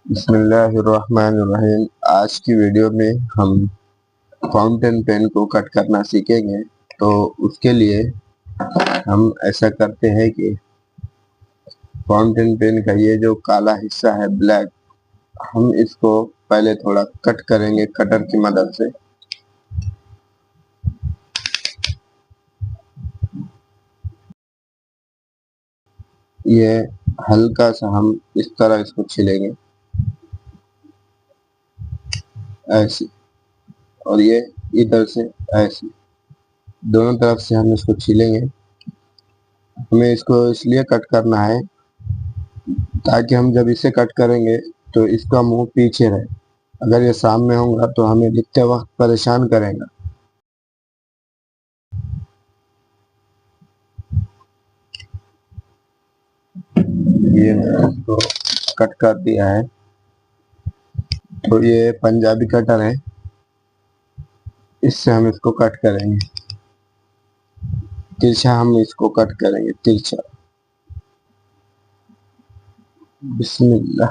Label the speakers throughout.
Speaker 1: बिस्मिल्लाहिर्रहमानिर्रहीम। आज की वीडियो में हम फाउंटेन पेन को कट करना सीखेंगे। तो उसके लिए हम ऐसा करते हैं कि फाउंटेन पेन का ये जो काला हिस्सा है ब्लैक, हम इसको पहले थोड़ा कट करेंगे कटर की मदद से। ये हल्का सा हम इस तरह इसको छीलेंगे ऐसे, और ये इधर से ऐसे, दोनों तरफ से हम इसको छीलेंगे। हमें इसको इसलिए कट करना है ताकि हम जब इसे कट करेंगे तो इसका मुंह पीछे रहे। अगर ये सामने होगा तो हमें लिखते वक्त परेशान करेगा। ये मैंने इसको कट कर दिया है। तो ये पंजाबी कटर है, इससे हम इसको कट करेंगे। तिरछा हम इसको कट करेंगे, तिरछा। बिस्मिल्लाह।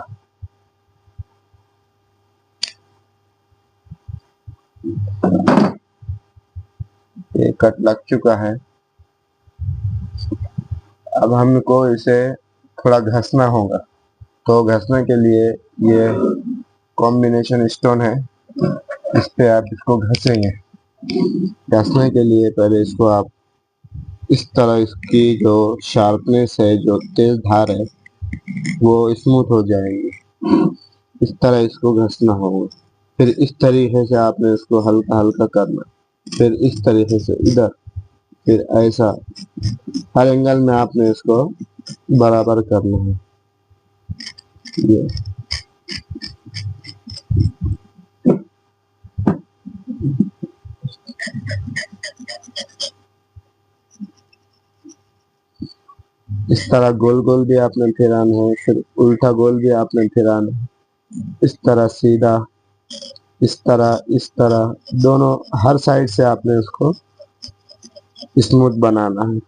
Speaker 1: ये कट लग चुका है। अब हमको इसे थोड़ा घसना होगा। तो घसने के लिए ये कॉम्बिनेशन स्टोन है, इस पे आप इसको घसेंगे। घसने के लिए पहले इसको आप इस तरह, इसकी जो शार्पनेस है, जो तेज धार है, वो स्मूथ हो जाएगी। इस तरह इसको घसना होगा। फिर इस तरीके से आपने इसको हल्का हल्का करना, फिर इस तरीके से इधर, फिर ऐसा हर एंगल में आपने इसको बराबर करना है। ये इस तरह गोल गोल भी आपने फिराना है, फिर उल्टा गोल भी आपने फिराना है। इस तरह सीधा, इस तरह दोनों, हर साइड से आपने उसको स्मूथ बनाना है।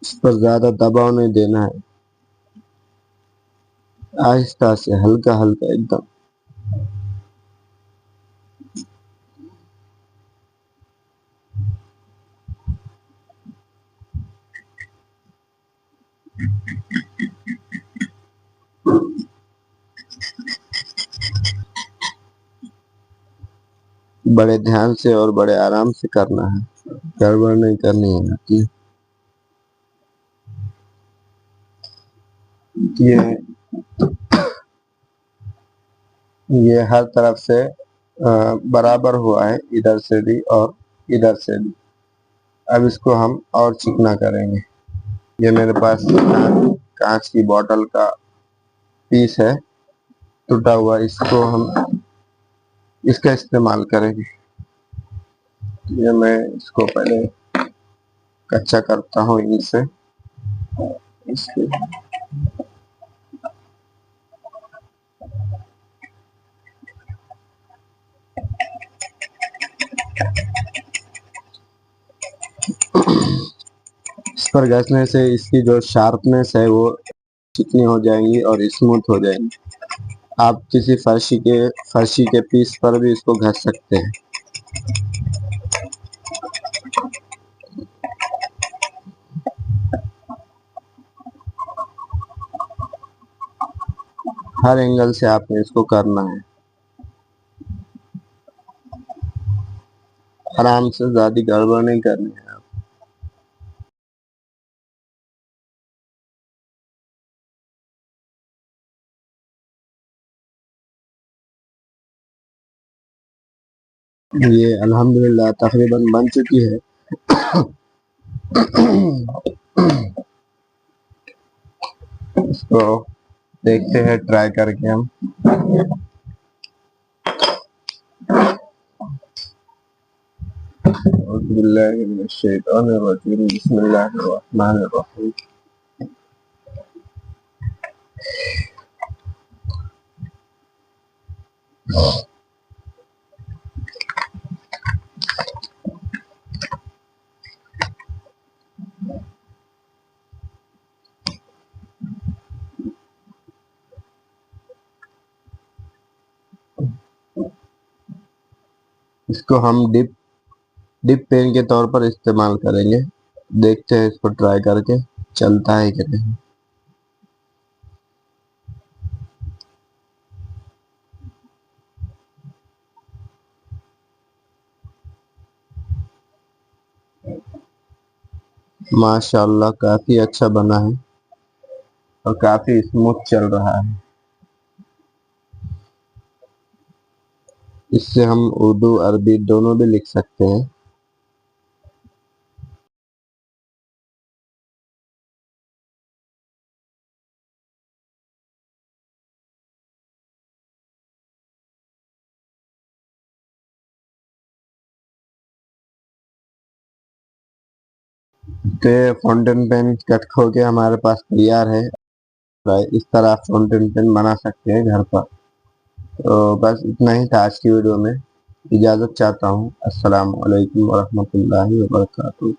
Speaker 1: इस पर ज्यादा दबाव नहीं देना है, आहिस्ता से, हल्का हल्का एकदम। बड़े ध्यान से और बड़े आराम से करना है, गड़बड़ नहीं करनी है आपकी। ये हर तरफ से बराबर हुआ है, इधर से भी और इधर से भी। अब इसको हम और चिकना करेंगे। ये मेरे पास कांच की बोतल का पीस है टूटा हुआ, इसको हम इसका इस्तेमाल करेंगे। ये मैं इसको पहले कच्चा करता हूँ इनसे। इसके इस पर घसने से इसकी जो शार्पनेस है वो चिकनी हो जाएंगी और स्मूथ हो जाएंगी। आप किसी फर्शी के पीस पर भी इसको घस सकते हैं। हर एंगल से आपने इसको करना है, आराम से, ज्यादा गड़बड़ नहीं करनी है। ये अल्हम्दुलिल्लाह तकरीबन बन चुकी है। इसको देखते हैं ट्राई करके हम। बिस्मिल्लाहिर्रहमानिर्रहीम। इसको हम डिप पेन के तौर पर इस्तेमाल करेंगे। देखते हैं इसको ट्राई करके चलता है कि नहीं। माशाल्लाह काफी अच्छा बना है और काफी स्मूथ चल रहा है। इससे हम उर्दू अरबी दोनों भी लिख सकते हैं। तो ये फाउंटेन पेन कट खो के हमारे पास तैयार है। इस तरह आप फाउंटेन पेन बना सकते हैं घर पर। तो बस इतना ही था आज की वीडियो में। इजाज़त चाहता हूँ। अस्सलाम वालेकुम वरहमतुल्लाहि वबरकातुहू।